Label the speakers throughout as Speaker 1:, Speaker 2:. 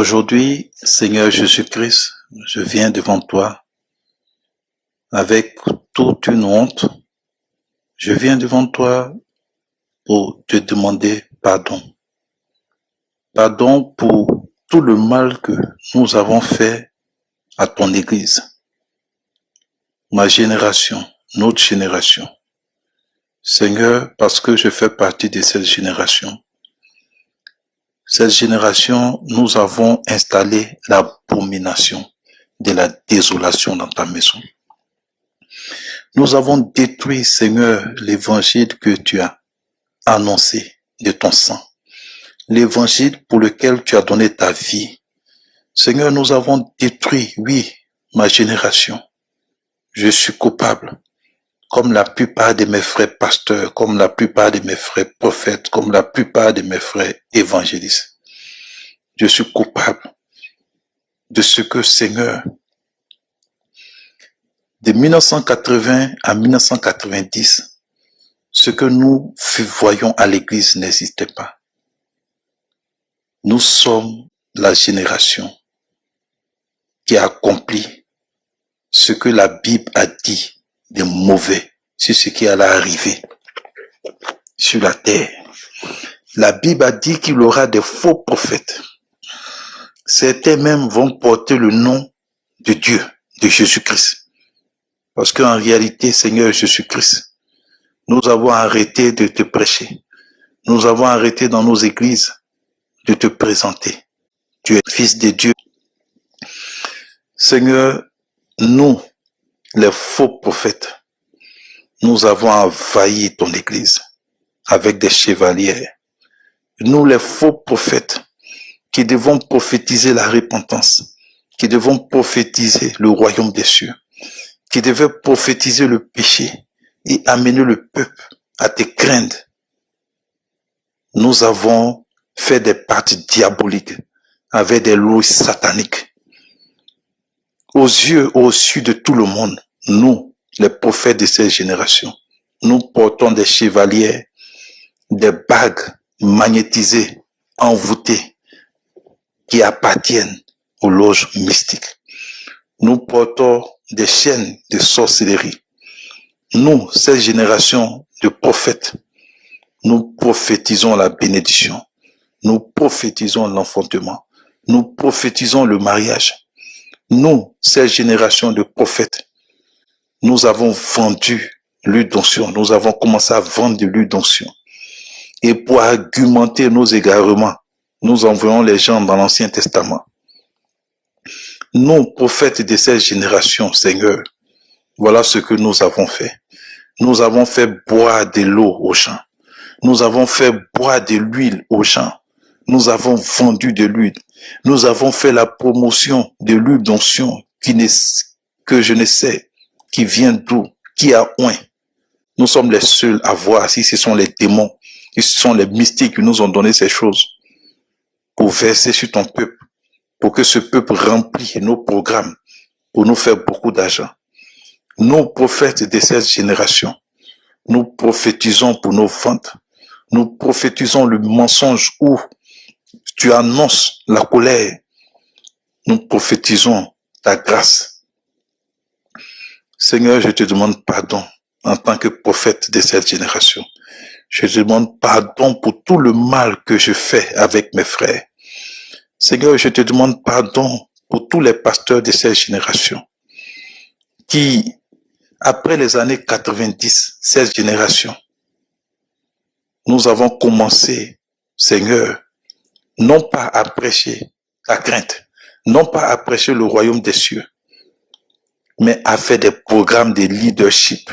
Speaker 1: Aujourd'hui, Seigneur Jésus-Christ, je viens devant toi avec toute une honte. Je viens devant toi pour te demander pardon. Pardon pour tout le mal que nous avons fait à ton Église. Ma génération, notre génération. Seigneur, parce que je fais partie de cette génération. Cette génération, nous avons installé l'abomination de la désolation dans ta maison. Nous avons détruit, Seigneur, l'évangile que tu as annoncé de ton sang. L'évangile pour lequel tu as donné ta vie. Seigneur, nous avons détruit, oui, ma génération. Je suis coupable, comme la plupart de mes frères pasteurs, comme la plupart de mes frères prophètes, comme la plupart de mes frères évangélistes. Je suis coupable de ce que, Seigneur, de 1980 à 1990, ce que nous voyons à l'église n'existait pas. Nous sommes la génération qui a accompli ce que la Bible a dit de mauvais sur ce qui allait arriver sur la terre. La Bible a dit qu'il y aura des faux prophètes. Certains même vont porter le nom de Dieu, de Jésus-Christ. Parce qu'en réalité, Seigneur Jésus-Christ, nous avons arrêté de te prêcher. Nous avons arrêté dans nos églises de te présenter. Tu es fils de Dieu. Seigneur, nous, les faux prophètes, nous avons envahi ton église avec des chevaliers. Nous, les faux prophètes, qui devons prophétiser la repentance, qui devons prophétiser le royaume des cieux, qui devaient prophétiser le péché et amener le peuple à te craindre. Nous avons fait des pactes diaboliques avec des lois sataniques. Aux yeux, au su de tout le monde, nous, les prophètes de cette génération, nous portons des chevaliers, des bagues magnétisées, envoûtées, qui appartiennent aux loges mystiques. Nous portons des chaînes de sorcellerie. Nous, cette génération de prophètes, nous prophétisons la bénédiction. Nous prophétisons l'enfantement. Nous prophétisons le mariage. Nous, cette génération de prophètes, nous avons vendu l'huile d'onction. Nous avons commencé à vendre de l'huile d'onction. Et pour argumenter nos égarements, nous envoyons les gens dans l'Ancien Testament. Nous, prophètes de cette génération, Seigneur, voilà ce que nous avons fait. Nous avons fait boire de l'eau aux gens. Nous avons fait boire de l'huile aux gens. Nous avons vendu de l'huile. Nous avons fait la promotion de l'huile d'onction que je ne sais qui vient d'où, qui a oint. Nous sommes les seuls à voir si ce sont les démons, si ce sont les mystiques qui nous ont donné ces choses pour verser sur ton peuple, pour que ce peuple remplisse nos programmes, pour nous faire beaucoup d'argent. Nous, prophètes de cette génération, nous prophétisons pour nos ventes. Nous prophétisons le mensonge où tu annonces la colère. Nous prophétisons ta grâce. Seigneur, je te demande pardon en tant que prophète de cette génération. Je te demande pardon pour tout le mal que je fais avec mes frères. Seigneur, je te demande pardon pour tous les pasteurs de cette génération qui, après les années 90, cette génération, nous avons commencé, Seigneur, non pas à prêcher ta crainte, non pas à prêcher le royaume des cieux, mais à faire des programmes de leadership.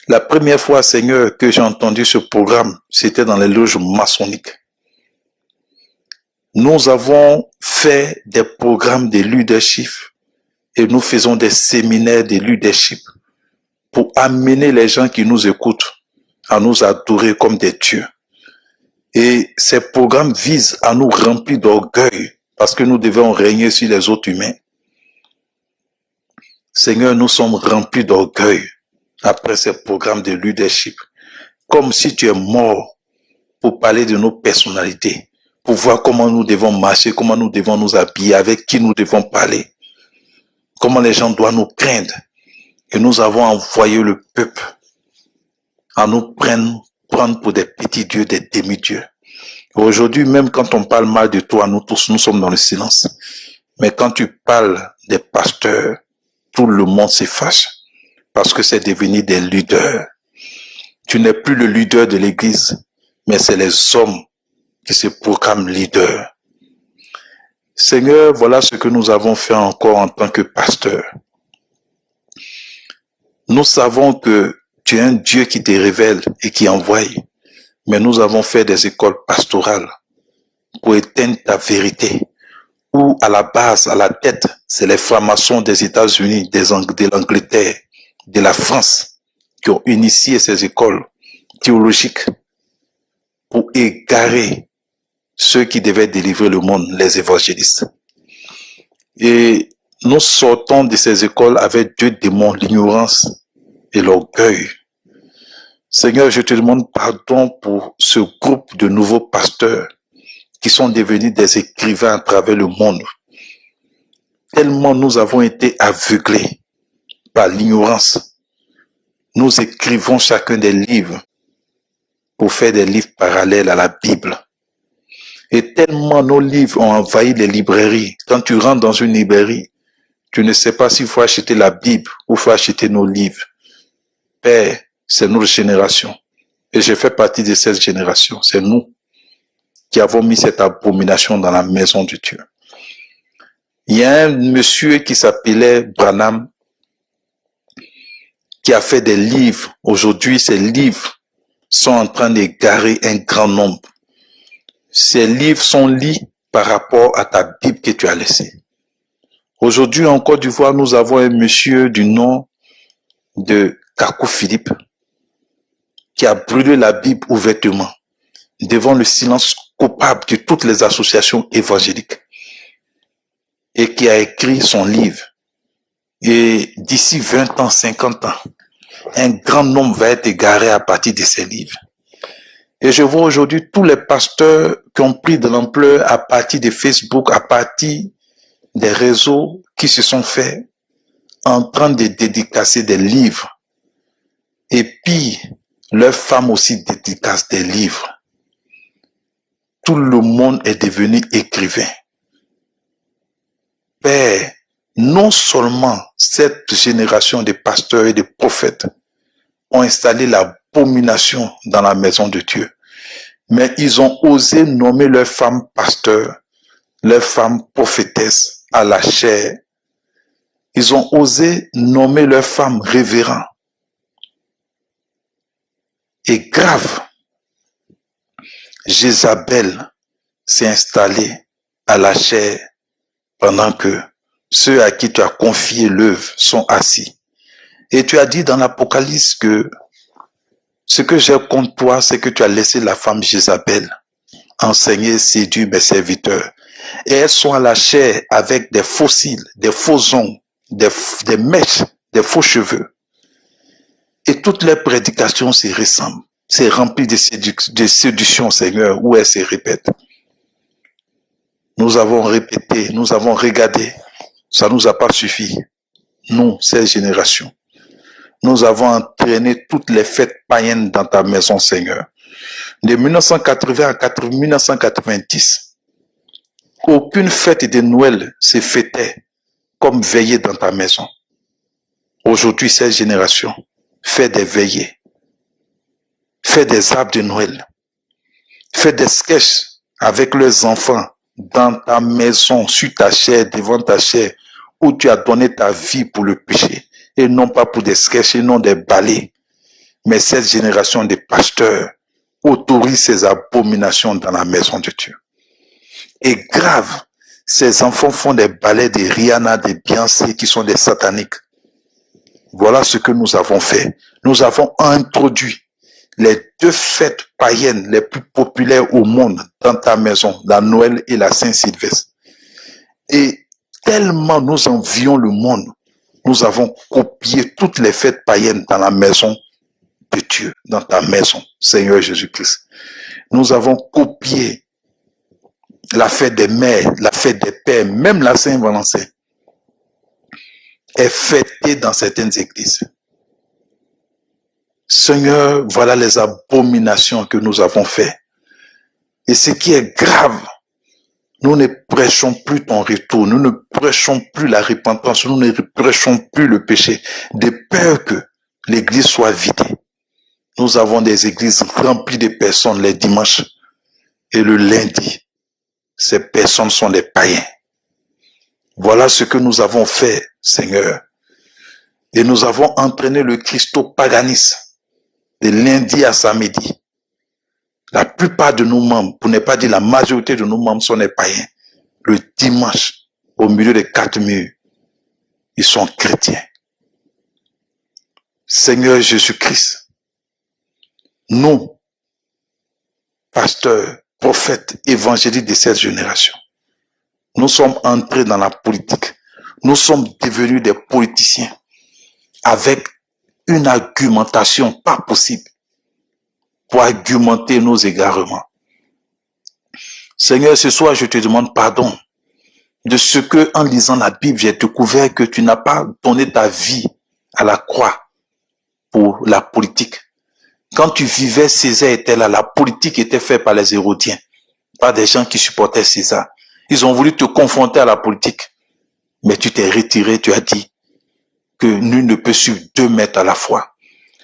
Speaker 1: La première fois, Seigneur, que j'ai entendu ce programme, c'était dans les loges maçonniques. Nous avons fait des programmes de leadership et nous faisons des séminaires de leadership pour amener les gens qui nous écoutent à nous adorer comme des dieux. Et ces programmes visent à nous remplir d'orgueil parce que nous devons régner sur les autres humains. Seigneur, nous sommes remplis d'orgueil après ces programmes de leadership. Comme si tu es mort pour parler de nos personnalités, pour voir comment nous devons marcher, comment nous devons nous habiller, avec qui nous devons parler, comment les gens doivent nous craindre. Et nous avons envoyé le peuple à nous prendre pour des petits dieux, des demi-dieux. Aujourd'hui, même quand on parle mal de toi, nous tous, nous sommes dans le silence. Mais quand tu parles des pasteurs, tout le monde se fâche parce que c'est devenu des leaders. Tu n'es plus le leader de l'église, mais c'est les hommes qui se proclament leaders. Seigneur, voilà ce que nous avons fait encore en tant que pasteurs. Nous savons que tu es un Dieu qui te révèle et qui envoie, mais nous avons fait des écoles pastorales pour éteindre ta vérité, où à la base, à la tête, c'est les francs-maçons des États-Unis, de l'Angleterre, de la France, qui ont initié ces écoles théologiques pour égarer ceux qui devaient délivrer le monde, les évangélistes. Et nous sortons de ces écoles avec deux démons, l'ignorance et l'orgueil. Seigneur, je te demande pardon pour ce groupe de nouveaux pasteurs qui sont devenus des écrivains à travers le monde. Tellement nous avons été aveuglés par l'ignorance. Nous écrivons chacun des livres pour faire des livres parallèles à la Bible. Et tellement nos livres ont envahi les librairies. Quand tu rentres dans une librairie, tu ne sais pas s'il faut acheter la Bible ou il faut acheter nos livres. Père, c'est notre génération. Et je fais partie de cette génération. C'est nous qui avons mis cette abomination dans la maison de Dieu. Il y a un monsieur qui s'appelait Branham qui a fait des livres. Aujourd'hui, ces livres sont en train d'égarer un grand nombre. Ces livres sont lits par rapport à ta Bible que tu as laissée. Aujourd'hui, en Côte d'Ivoire, nous avons un monsieur du nom de Kakou Philippe qui a brûlé la Bible ouvertement devant le silence coupable de toutes les associations évangéliques et qui a écrit son livre. Et d'ici 20 ans, 50 ans, un grand nombre va être égaré à partir de ces livres. Et je vois aujourd'hui tous les pasteurs qui ont pris de l'ampleur à partir de Facebook, à partir des réseaux qui se sont faits en train de dédicacer des livres. Et puis, leurs femmes aussi dédicacent des livres. Tout le monde est devenu écrivain. Père, non seulement cette génération de pasteurs et de prophètes ont installé l'abomination dans la maison de Dieu, mais ils ont osé nommer leurs femmes pasteurs, leurs femmes prophétesses à la chair. Ils ont osé nommer leurs femmes révérends. Et grave, Jézabel s'est installée à la chair pendant que ceux à qui tu as confié l'œuvre sont assis. Et tu as dit dans l'Apocalypse que ce que j'ai contre toi, c'est que tu as laissé la femme Jézabel enseigner, séduire mes serviteurs. Et elles sont à la chair avec des fossiles, des faux ongles, des mèches, des faux cheveux. Et toutes les prédications se ressemblent. C'est rempli de séduction, Seigneur, où elles se répètent. Nous avons répété, nous avons regardé. Ça ne nous a pas suffi. Nous, cette génération. Nous avons entraîné toutes les fêtes païennes dans ta maison, Seigneur. De 1980 à 1990, aucune fête de Noël se fêtait comme veillée dans ta maison. Aujourd'hui, cette génération fait des veillées, fait des arbres de Noël, fait des sketchs avec leurs enfants dans ta maison, sur ta chair, devant ta chair, où tu as donné ta vie pour le péché, et non pas pour des sketchs, et non des balais. Mais cette génération de pasteurs autorise ces abominations dans la maison de Dieu. Et grave, ces enfants font des ballets de Rihanna, de Beyoncé, qui sont des sataniques. Voilà ce que nous avons fait. Nous avons introduit les deux fêtes païennes les plus populaires au monde dans ta maison, la Noël et la Saint-Sylvestre. Et tellement nous envions le monde, nous avons copié toutes les fêtes païennes dans la maison de Dieu, dans ta maison, Seigneur Jésus-Christ. Nous avons copié la fête des mères, la fête des pères, même la Saint-Valentin est fêtée dans certaines églises. Seigneur, voilà les abominations que nous avons faites. Et ce qui est grave, nous ne prêchons plus ton retour, nous ne prêchons plus la repentance, nous ne prêchons plus le péché, de peur que l'église soit vidée. Nous avons des églises remplies de personnes les dimanches et le lundi. Ces personnes sont des païens. Voilà ce que nous avons fait, Seigneur. Et nous avons entraîné le christo-paganisme de lundi à samedi. La plupart de nos membres, pour ne pas dire la majorité de nos membres, sont des païens. Le dimanche, au milieu des 4 murs, ils sont chrétiens. Seigneur Jésus-Christ, nous, pasteurs, prophètes, évangélistes de cette génération, nous sommes entrés dans la politique. Nous sommes devenus des politiciens avec une argumentation pas possible pour argumenter nos égarements. Seigneur, ce soir, je te demande pardon de ce que, en lisant la Bible, j'ai découvert que tu n'as pas donné ta vie à la croix pour la politique. Quand tu vivais, César était là, la politique était faite par les Hérodiens, par des gens qui supportaient César. Ils ont voulu te confronter à la politique, mais tu t'es retiré, tu as dit que nul ne peut suivre 2 maîtres à la fois.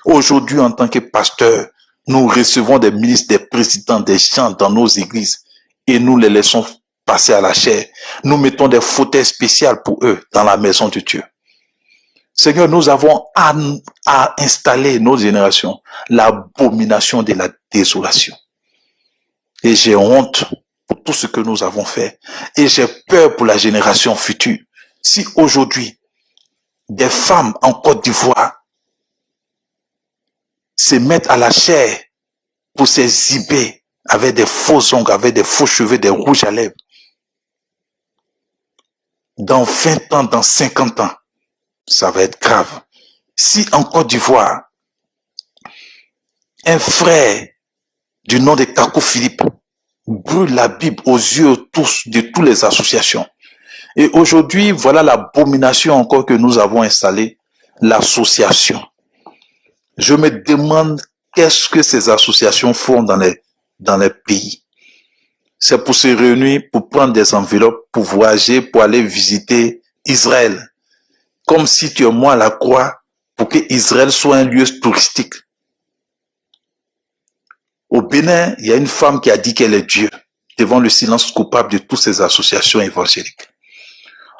Speaker 1: Aujourd'hui, en tant que pasteur, nous recevons des ministres, des présidents, des gens dans nos églises et nous les laissons passer à la chair. Nous mettons des fauteuils spéciaux pour eux dans la maison de Dieu. Seigneur, nous avons à installer nos générations l'abomination de la désolation. Et j'ai honte pour tout ce que nous avons fait. Et j'ai peur pour la génération future. Si aujourd'hui, des femmes en Côte d'Ivoire se mettent à la chair pour s'exhiber avec des faux ongles, avec des faux cheveux, des rouges à lèvres, dans 20 ans, dans 50 ans, ça va être grave. Si en Côte d'Ivoire, un frère du nom de Kakou Philippe brûle la Bible aux yeux de toutes les associations, et aujourd'hui, voilà l'abomination encore que nous avons installée, l'association. Je me demande qu'est-ce que ces associations font dans les pays. C'est pour se réunir, pour prendre des enveloppes, pour voyager, pour aller visiter Israël. Comme si tu es moi à la croix pour que Israël soit un lieu touristique. Au Bénin, il y a une femme qui a dit qu'elle est Dieu, devant le silence coupable de toutes ces associations évangéliques.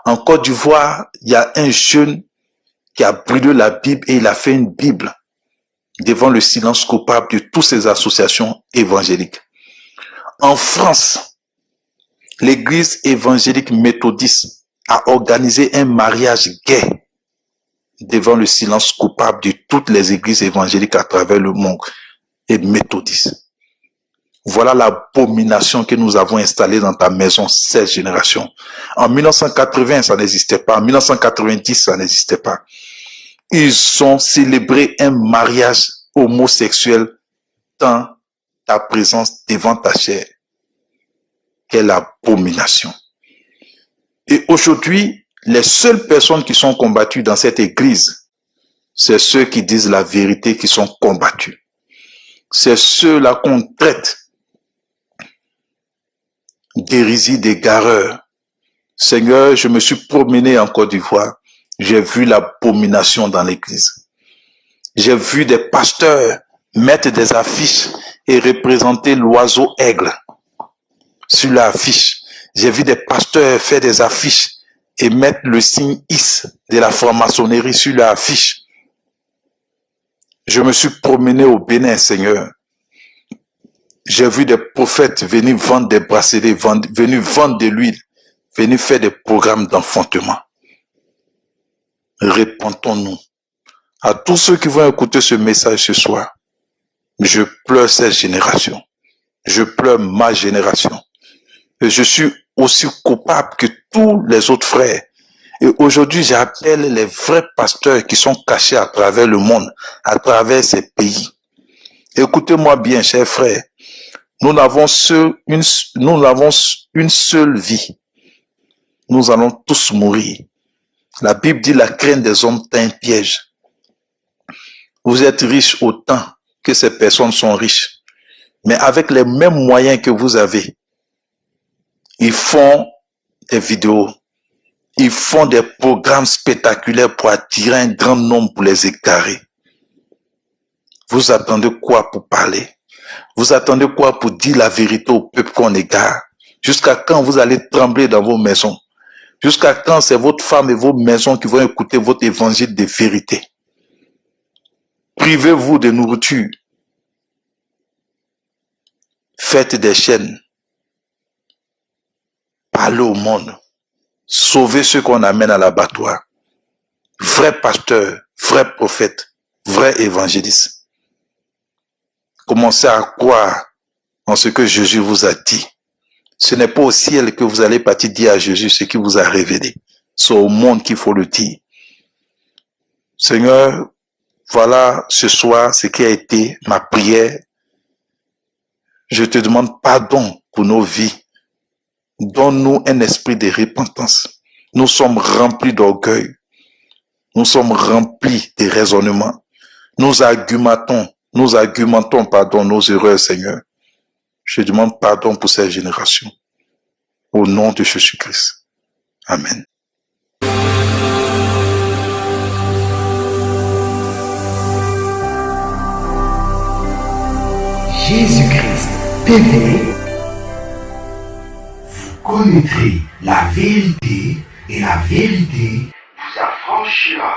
Speaker 1: En Côte d'Ivoire, il y a un jeune qui a brûlé la Bible et il a fait une Bible devant le silence coupable de toutes ces associations évangéliques. En France, l'église évangélique méthodiste a organisé un mariage gay devant le silence coupable de toutes les églises évangéliques à travers le monde et méthodistes. Voilà l'abomination que nous avons installée dans ta maison, cette génération. En 1980, ça n'existait pas. En 1990, ça n'existait pas. Ils ont célébré un mariage homosexuel dans ta présence devant ta chair. Quelle abomination. Et aujourd'hui, les seules personnes qui sont combattues dans cette église, c'est ceux qui disent la vérité qui sont combattus. C'est ceux-là qu'on traite d'hérésie, d'égareurs. Seigneur, je me suis promené en Côte d'Ivoire. J'ai vu l'abomination dans l'église. J'ai vu des pasteurs mettre des affiches et représenter l'oiseau aigle sur l'affiche. J'ai vu des pasteurs faire des affiches et mettre le signe Is de la franc-maçonnerie sur l'affiche. Je me suis promené au Bénin, Seigneur. J'ai vu des prophètes venir vendre des bracelets, venir vendre de l'huile, venir faire des programmes d'enfantement. Répentons-nous. À tous ceux qui vont écouter ce message ce soir, je pleure cette génération. Je pleure ma génération. Et je suis aussi coupable que tous les autres frères. Et aujourd'hui, j'appelle les vrais pasteurs qui sont cachés à travers le monde, à travers ces pays. Écoutez-moi bien, chers frères. Nous n'avons une seule vie. Nous allons tous mourir. La Bible dit la crainte des hommes est un piège. Vous êtes riches autant que ces personnes sont riches. Mais avec les mêmes moyens que vous avez, ils font des vidéos, ils font des programmes spectaculaires pour attirer un grand nombre pour les égarer. Vous attendez quoi pour parler? Vous attendez quoi pour dire la vérité au peuple qu'on égare? Jusqu'à quand vous allez trembler dans vos maisons? Jusqu'à quand c'est votre femme et vos maisons qui vont écouter votre évangile de vérité? Privez-vous de nourriture. Faites des chaînes. Parlez au monde. Sauvez ceux qu'on amène à l'abattoir. Vrai pasteur, vrai prophète, vrai évangéliste. Commencez à croire en ce que Jésus vous a dit. Ce n'est pas au ciel que vous allez partir dire à Jésus ce qu'il vous a révélé. C'est au monde qu'il faut le dire. Seigneur, voilà ce soir ce qui a été ma prière. Je te demande pardon pour nos vies. Donne-nous un esprit de repentance. Nous sommes remplis d'orgueil. Nous sommes remplis de raisonnement. Nous argumentons, pardon, nos erreurs, Seigneur. Je demande pardon pour cette génération. Au nom de Jésus-Christ. Amen.
Speaker 2: Jésus-Christ TV, vous connaîtrez la vérité et la vérité vous affranchira.